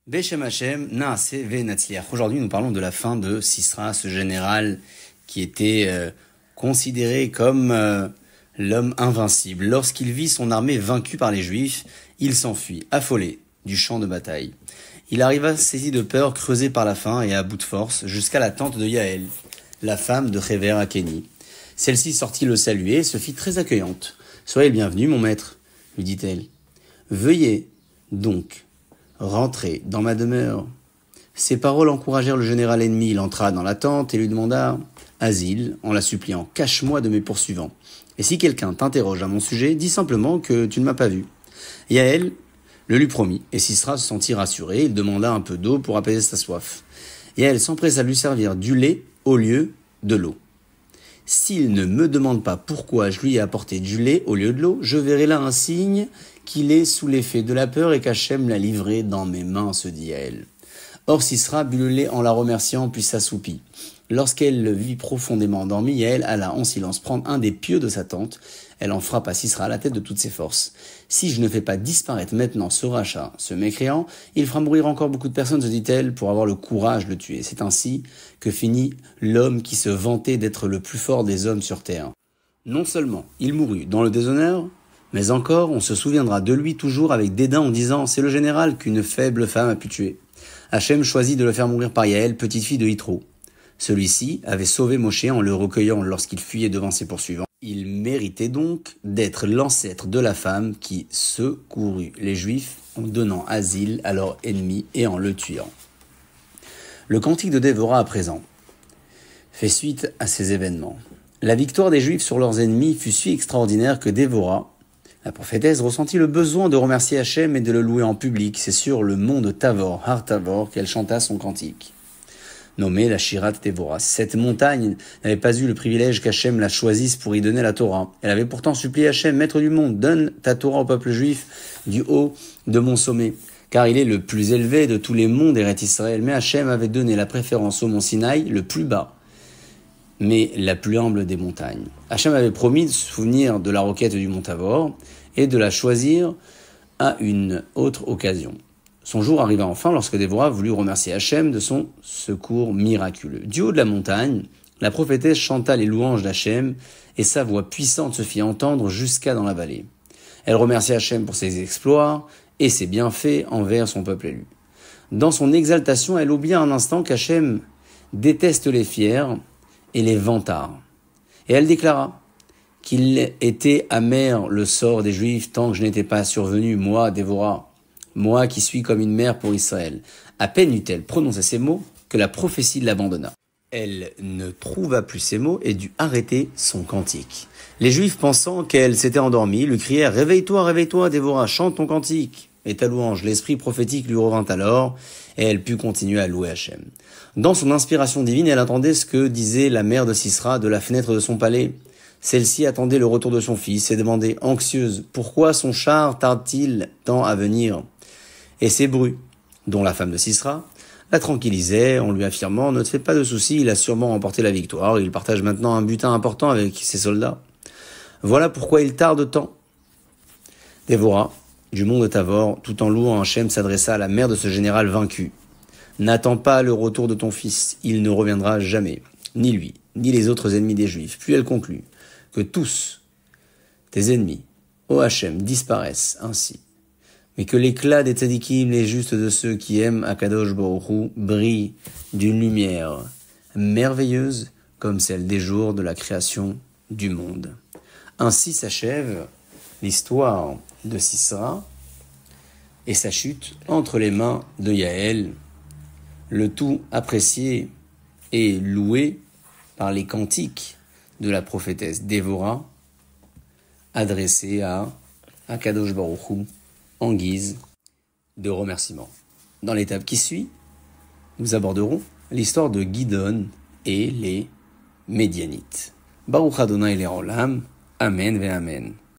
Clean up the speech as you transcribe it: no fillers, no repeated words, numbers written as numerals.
Beshem Hashem, Naase Venatzliach. Aujourd'hui, nous parlons de la fin de Sisra, ce général qui était considéré comme l'homme invincible. Lorsqu'il vit son armée vaincue par les Juifs, il s'enfuit, affolé, du champ de bataille. Il arriva saisi de peur, creusé par la faim et à bout de force, jusqu'à la tente de Yaël, la femme de Héver Akéni. Celle-ci sortit le saluer et se fit très accueillante. « Soyez le bienvenu, mon maître, » lui dit-elle. « Veuillez donc rentrer dans ma demeure. » Ces paroles encouragèrent le général ennemi. Il entra dans la tente et lui demanda asile en la suppliant. « Cache-moi de mes poursuivants. Et si quelqu'un t'interroge à mon sujet, dis simplement que tu ne m'as pas vu. » Yaël le lui promit, et Sisra se sentit rassuré. Il demanda un peu d'eau pour apaiser sa soif. Yaël s'empressa de lui servir du lait au lieu de l'eau. « S'il ne me demande pas pourquoi je lui ai apporté du lait au lieu de l'eau, je verrai là un signe qu'il est sous l'effet de la peur et qu'Hachem l'a livré dans mes mains, se dit Yaël. Or Sisra but le lait en la remerciant, puis s'assoupit. Lorsqu'elle le vit profondément endormi, Yaël alla en silence prendre un des pieux de sa tente. Elle en frappa Sisra à la tête de toutes ses forces. « Si je ne fais pas disparaître maintenant ce rachat, ce mécréant, il fera mourir encore beaucoup de personnes, se dit-elle, pour avoir le courage de le tuer. C'est ainsi que finit l'homme qui se vantait d'être le plus fort des hommes sur terre. Non seulement il mourut dans le déshonneur, mais encore on se souviendra de lui toujours avec dédain en disant « C'est le général qu'une faible femme a pu tuer. » Hachem choisit de le faire mourir par Yaël, petite fille de Yitro. Celui-ci avait sauvé Moshe en le recueillant lorsqu'il fuyait devant ses poursuivants. Il méritait donc d'être l'ancêtre de la femme qui secourut les Juifs en donnant asile à leur ennemi et en le tuant. Le cantique de Dévorah à présent fait suite à ces événements. La victoire des Juifs sur leurs ennemis fut si extraordinaire que Dévorah, la prophétesse, ressentit le besoin de remercier Hachem et de le louer en public. C'est sur le mont de Tavor, Har Tavor, qu'elle chanta son cantique, nommée la Shirat Dévorah. Cette montagne n'avait pas eu le privilège qu'Hachem la choisisse pour y donner la Torah. Elle avait pourtant supplié Hachem, maître du monde, donne ta Torah au peuple juif du haut de mon sommet, car il est le plus élevé de tous les monts d'Eretz Israël. Mais Hachem avait donné la préférence au mont Sinaï, le plus bas, mais la plus humble des montagnes. Hachem avait promis de se souvenir de la requête du mont Tavor et de la choisir à une autre occasion. Son jour arriva enfin lorsque Dévorah voulut remercier Hachem de son secours miraculeux. Du haut de la montagne, la prophétesse chanta les louanges d'Hachem et sa voix puissante se fit entendre jusqu'à dans la vallée. Elle remercia Hachem pour ses exploits et ses bienfaits envers son peuple élu. Dans son exaltation, elle oublia un instant qu'Hachem déteste les fiers et les vantards. Et elle déclara qu'il était amer le sort des Juifs tant que je n'étais pas survenu, moi, Dévorah, moi qui suis comme une mère pour Israël. À peine eut-elle prononcé ces mots que la prophétie l'abandonna. Elle ne trouva plus ces mots et dut arrêter son cantique. Les Juifs, pensant qu'elle s'était endormie, lui crièrent « Réveille-toi, Dévorah, chante ton cantique !» Et ta louange, l'esprit prophétique lui revint alors, et elle put continuer à louer Hachem. Dans son inspiration divine, elle entendait ce que disait la mère de Sisra de la fenêtre de son palais. Celle-ci attendait le retour de son fils et demandait, anxieuse, pourquoi son char tarde-t-il tant à venir? Et ses brus, dont la femme de Sisra, la tranquillisait en lui affirmant « Ne te fais pas de soucis, il a sûrement remporté la victoire, il partage maintenant un butin important avec ses soldats. Voilà pourquoi il tarde tant. » Dévorah, du mont de Tavor, tout en louant Hachem, s'adressa à la mère de ce général vaincu. « N'attends pas le retour de ton fils, il ne reviendra jamais, ni lui, ni les autres ennemis des Juifs. » Puis elle conclut que tous tes ennemis, ô Hachem, disparaissent ainsi, mais que l'éclat des tzadikim, les justes de ceux qui aiment Akadosh Baruch Hu, brille d'une lumière merveilleuse comme celle des jours de la création du monde. Ainsi s'achève l'histoire de Sisra et sa chute entre les mains de Yaël, le tout apprécié et loué par les cantiques de la prophétesse Dévorah, adressés à Akadosh Baruch Hu en guise de remerciement. Dans l'étape qui suit, nous aborderons l'histoire de Gidon et les Médianites. Baruch Adonai Le'olam, Amen ve Amen.